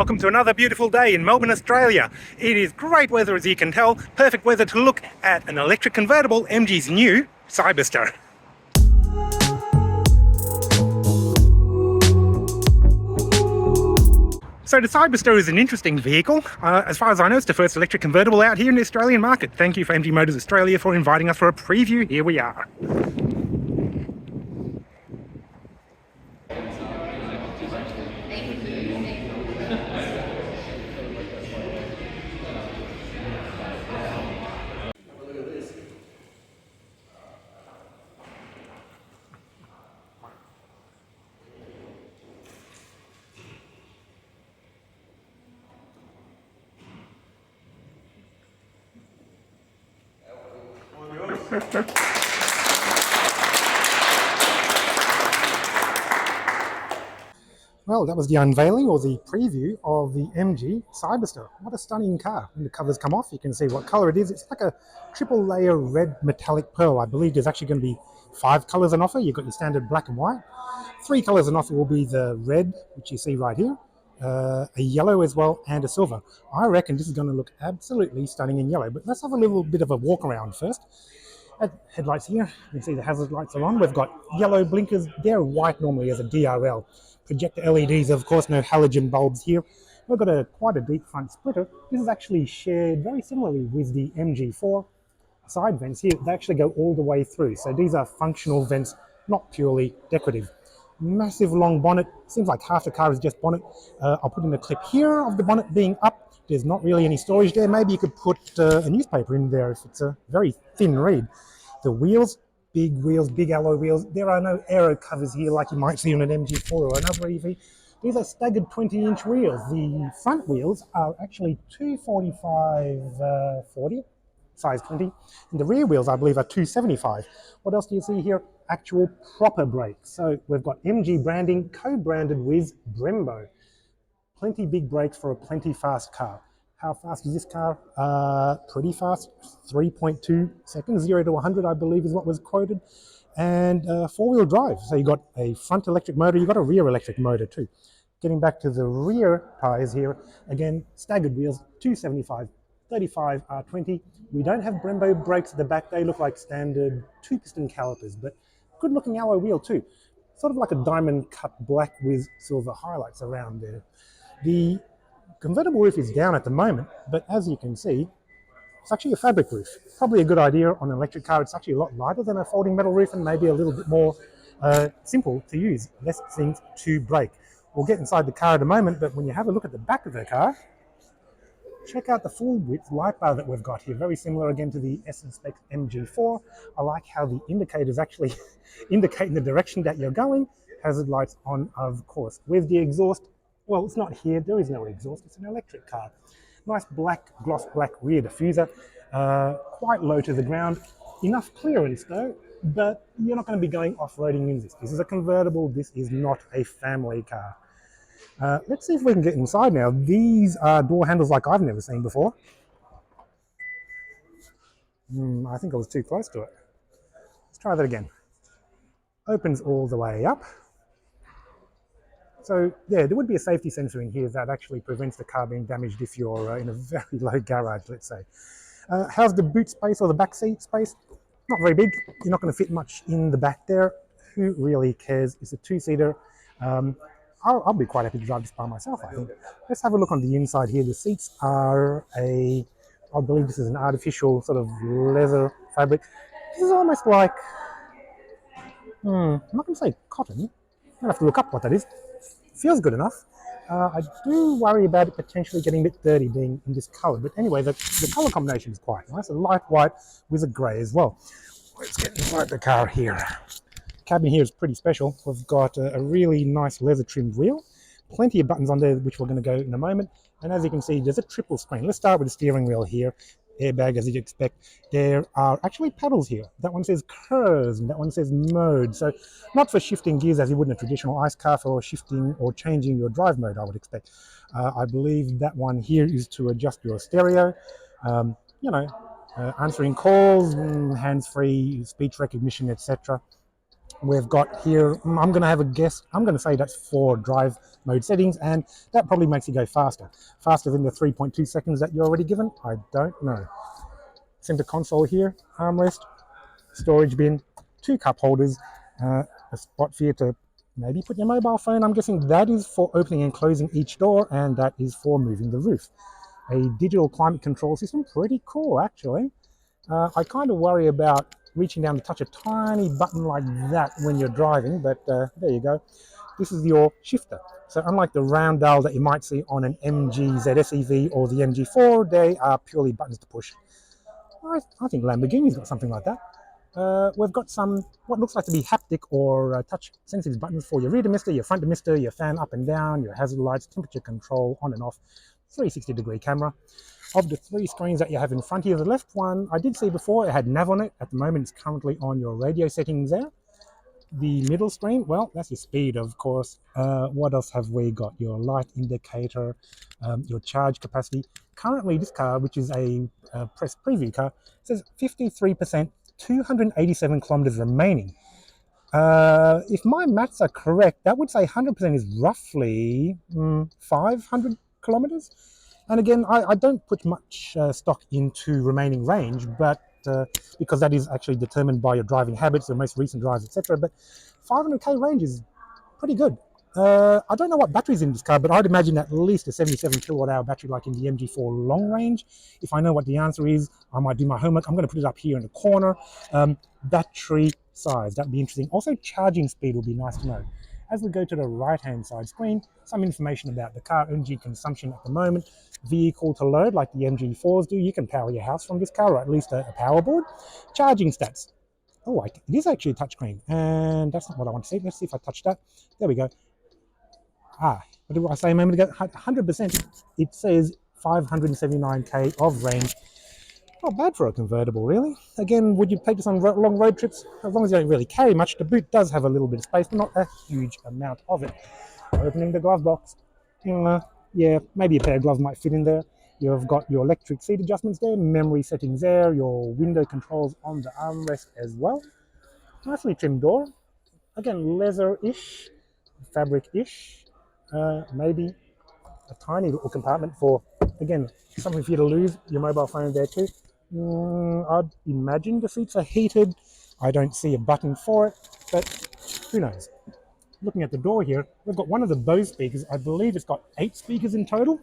Welcome to another beautiful day in Melbourne, Australia. It is great weather, as you can tell. Perfect weather to look at an electric convertible, MG's new Cyberster. So the Cyberster is an interesting vehicle. As far as I know, it's the first electric convertible out here in the Australian market. Thank you for MG Motors Australia for inviting us for a preview. Here we are. Well, that was the unveiling or the preview of the MG Cyberster. What a stunning car. When the covers come off, you can see what color it is. It's like a triple layer red metallic pearl. I believe there's actually going to be 5 colors on offer. You've got your standard black and white. 3 colors on offer will be the red, which you see right here, a yellow as well, and a silver. I reckon this is going to look absolutely stunning in yellow, but let's have a little bit of a walk around first. Headlights here, you can see the hazard lights are on. We've got yellow blinkers. They're white normally as a DRL. Projector LEDs, of course, no halogen bulbs here. We've got quite a deep front splitter. This is actually shared very similarly with the MG4 side vents here. They actually go all the way through. So these are functional vents, not purely decorative. Massive long bonnet. Seems like half the car is just bonnet. I'll put in a clip here of the bonnet being up. There's not really any storage there. Maybe you could put a newspaper in there if it's a very thin read. The wheels, big alloy wheels. There are no aero covers here like you might see on an MG4 or another EV. These are staggered 20-inch wheels. The front wheels are actually 245/40, size 20. And the rear wheels, I believe, are 275. What else do you see here? Actual proper brakes. So we've got MG branding co-branded with Brembo. Plenty big brakes for a plenty fast car. How fast is this car? Pretty fast, 3.2 seconds, 0 to 100, I believe is what was quoted. And 4-wheel drive. So you've got a front electric motor, you've got a rear electric motor too. Getting back to the rear tires here, again, staggered wheels, 275, 35 R20. We don't have Brembo brakes at the back. They look like standard 2-piston calipers, but good looking alloy wheel too. Sort of like a diamond cut black with silver highlights around there. The convertible roof is down at the moment, but as you can see, it's actually a fabric roof. Probably a good idea on an electric car. It's actually a lot lighter than a folding metal roof and maybe a little bit more simple to use, less things to break. We'll get inside the car in a moment, but when you have a look at the back of the car, check out the full width light bar that we've got here. Very similar again to the S-Spec MG4. I like how the indicators actually indicate in the direction that you're going. Hazard lights on, of course. With the exhaust, well, it's not here. There is no exhaust. It's an electric car. Nice black, gloss black rear diffuser. Quite low to the ground. Enough clearance though, but you're not going to be going off-roading in this. This is a convertible. This is not a family car. Let's see if we can get inside now. These are door handles like I've never seen before. I think I was too close to it. Let's try that again. Opens all the way up. So yeah, there would be a safety sensor in here that actually prevents the car being damaged if you're in a very low garage, let's say. How's the boot space or the back seat space? Not very big. You're not going to fit much in the back there. Who really cares? It's a 2-seater. I'll be quite happy to drive this by myself, I think. Let's have a look on the inside here. The seats are I believe this is an artificial sort of leather fabric. This is almost like, I'm not going to say cotton. I'm going to have to look up what that is. Feels good enough. I do worry about it potentially getting a bit dirty being in this color, but anyway, the color combination is quite nice. A light white with a gray as well. Let's get inside the car here. Cabin here is pretty special. We've got a really nice leather trimmed wheel, plenty of buttons on there, which we're going to go in a moment. And as you can see, there's a triple screen. Let's start with the steering wheel here. Airbag, as you'd expect. There are actually pedals here. That one says cruise and that one says mode. So not for shifting gears as you would in a traditional ICE car, for shifting or changing your drive mode, I would expect. I believe that one here is to adjust your stereo. Answering calls, hands-free, speech recognition, etc. We've got here, I'm going to have a guess, I'm going to say that's for drive mode settings, and that probably makes you go faster. Faster than the 3.2 seconds that you're already given? I don't know. Center console here, armrest, storage bin, 2 cup holders, a spot for you to maybe put your mobile phone. I'm guessing that is for opening and closing each door, and that is for moving the roof. A digital climate control system, pretty cool actually. I kind of worry about reaching down to touch a tiny button like that when you're driving, but there you go. This is your shifter. So unlike the round dial that you might see on an MG ZSEV or the MG4, they are purely buttons to push. I think Lamborghini's got something like that. We've got some, what looks like to be haptic or touch sensitive buttons for your rear demister, your front demister, your fan up and down, your hazard lights, temperature control, on and off, 360-degree camera. Of the 3 screens that you have in front here, the left one, I did see before, it had nav on it. At the moment, it's currently on your radio settings there. The middle screen, well, that's your speed, of course. What else have we got? Your light indicator, your charge capacity. Currently, this car, which is a press preview car, says 53%, 287 kilometers remaining. If my maths are correct, that would say 100% is roughly 500 kilometers. And again, I don't put much stock into remaining range, but because that is actually determined by your driving habits, your most recent drives, etc. But 500k range is pretty good. I don't know what battery's in this car, but I'd imagine at least a 77 kilowatt hour battery like in the MG4 long range. If I know what the answer is, I might do my homework. I'm going to put it up here in the corner. Battery size, that'd be interesting. Also, charging speed will be nice to know. As we go to the right-hand side screen, some information about the car, energy consumption at the moment, vehicle to load like the MG4s do. You can power your house from this car, or at least a power board. Charging stats. Oh, it is actually a touchscreen, and that's not what I want to see. Let's see if I touch that. There we go. What did I say a moment ago? 100%. It says 579k of range. Not bad for a convertible, really. Again, would you take this on long road trips? As long as you don't really carry much. The boot does have a little bit of space, but not a huge amount of it. Opening the glove box. Yeah, maybe a pair of gloves might fit in there. You've got your electric seat adjustments there, memory settings there, your window controls on the armrest as well. Nicely trimmed door. Again, leather-ish, fabric-ish. Maybe a tiny little compartment for, again, something for you to lose, your mobile phone there too. I'd imagine the seats are heated. I don't see a button for it, but who knows. Looking at the door here, we've got one of the Bose speakers. I believe it's got 8 speakers in total.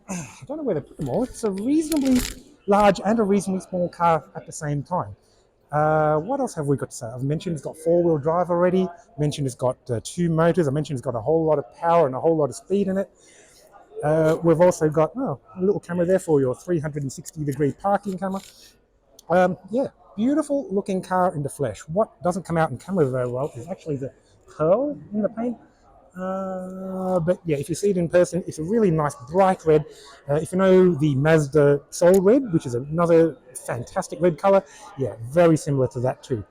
I don't know where to put them all. It's a reasonably large and a reasonably small car at the same time. What else have we got to say? I've mentioned it's got 4-wheel drive already. I mentioned it's got 2 motors. I mentioned it's got a whole lot of power and a whole lot of speed in it. We've also got a little camera there for your 360-degree parking camera. Yeah, beautiful looking car in the flesh. What doesn't come out in camera very well is actually the pearl in the paint. But yeah, if you see it in person, it's a really nice bright red. If you know the Mazda Soul Red, which is another fantastic red color, yeah, very similar to that too.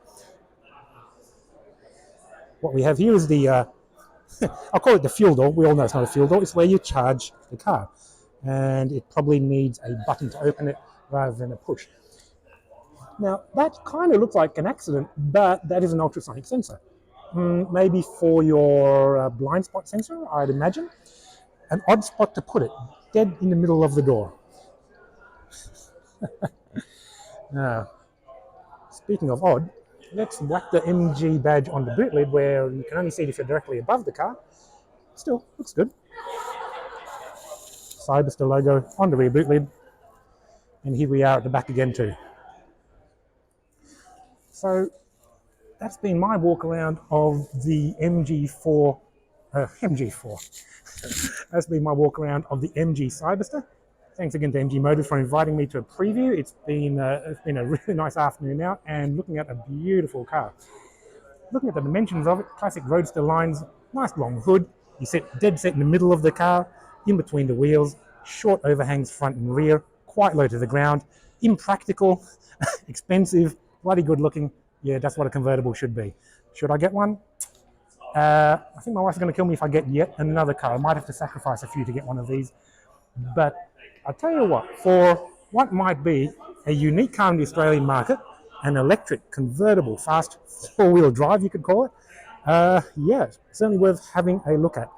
What we have here is the, I'll call it the fuel door. We all know it's not a fuel door. It's where you charge the car. And it probably needs a button to open it rather than a push. Now, that kind of looks like an accident, but that is an ultrasonic sensor. Maybe for your blind spot sensor, I'd imagine. An odd spot to put it, dead in the middle of the door. Now, speaking of odd, let's whack the MG badge on the boot lid where you can only see it if you're directly above the car. Still, looks good. Cyberster logo on the rear boot lid. And here we are at the back again too. So, that's been my walk around of the MG4. That's been my walk around of the MG Cyberster. Thanks again to MG Motors for inviting me to a preview. It's been a really nice afternoon out and looking at a beautiful car. Looking at the dimensions of it, classic roadster lines, nice long hood. You sit dead set in the middle of the car, in between the wheels, short overhangs front and rear, quite low to the ground, impractical, expensive, bloody good looking. Yeah, that's what a convertible should be. Should I get one? I think my wife's going to kill me if I get yet another car. I might have to sacrifice a few to get one of these. But I'll tell you what, for what might be a unique car in the Australian market, an electric convertible, fast four-wheel drive, you could call it. Yeah, certainly worth having a look at.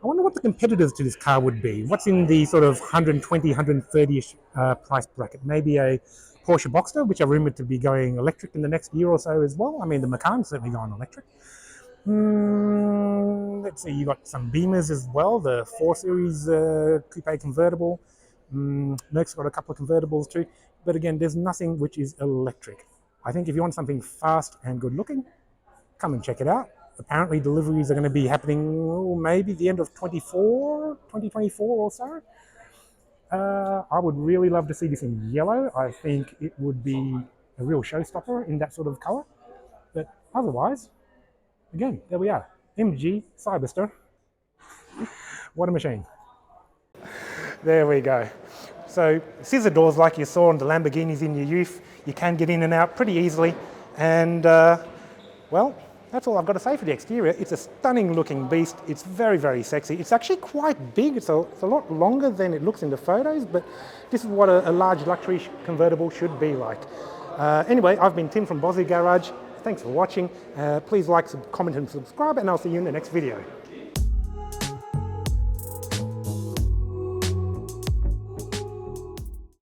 I wonder what the competitors to this car would be. What's in the sort of 120, 130-ish price bracket? Maybe a Porsche Boxster, which are rumoured to be going electric in the next year or so as well. I mean, the Macan's certainly going electric. Let's see, you got some Beamers as well, the 4 Series coupe convertible. Merc's got a couple of convertibles too. But again, there's nothing which is electric. I think if you want something fast and good looking, come and check it out. Apparently deliveries are going to be happening maybe the end of 2024 or so. I would really love to see this in yellow. I think it would be a real showstopper in that sort of colour. But otherwise, again, there we are. MG Cyberster. What a machine. There we go. So scissor doors like you saw on the Lamborghinis in your youth. You can get in and out pretty easily. And well, that's all I've got to say for the exterior. It's a stunning looking beast. It's very, very sexy. It's actually quite big. It's a lot longer than it looks in the photos, but this is what a large luxury convertible should be like. Anyway, I've been Tim from Bossie Garage. Thanks for watching. Please like, comment and subscribe, and I'll see you in the next video.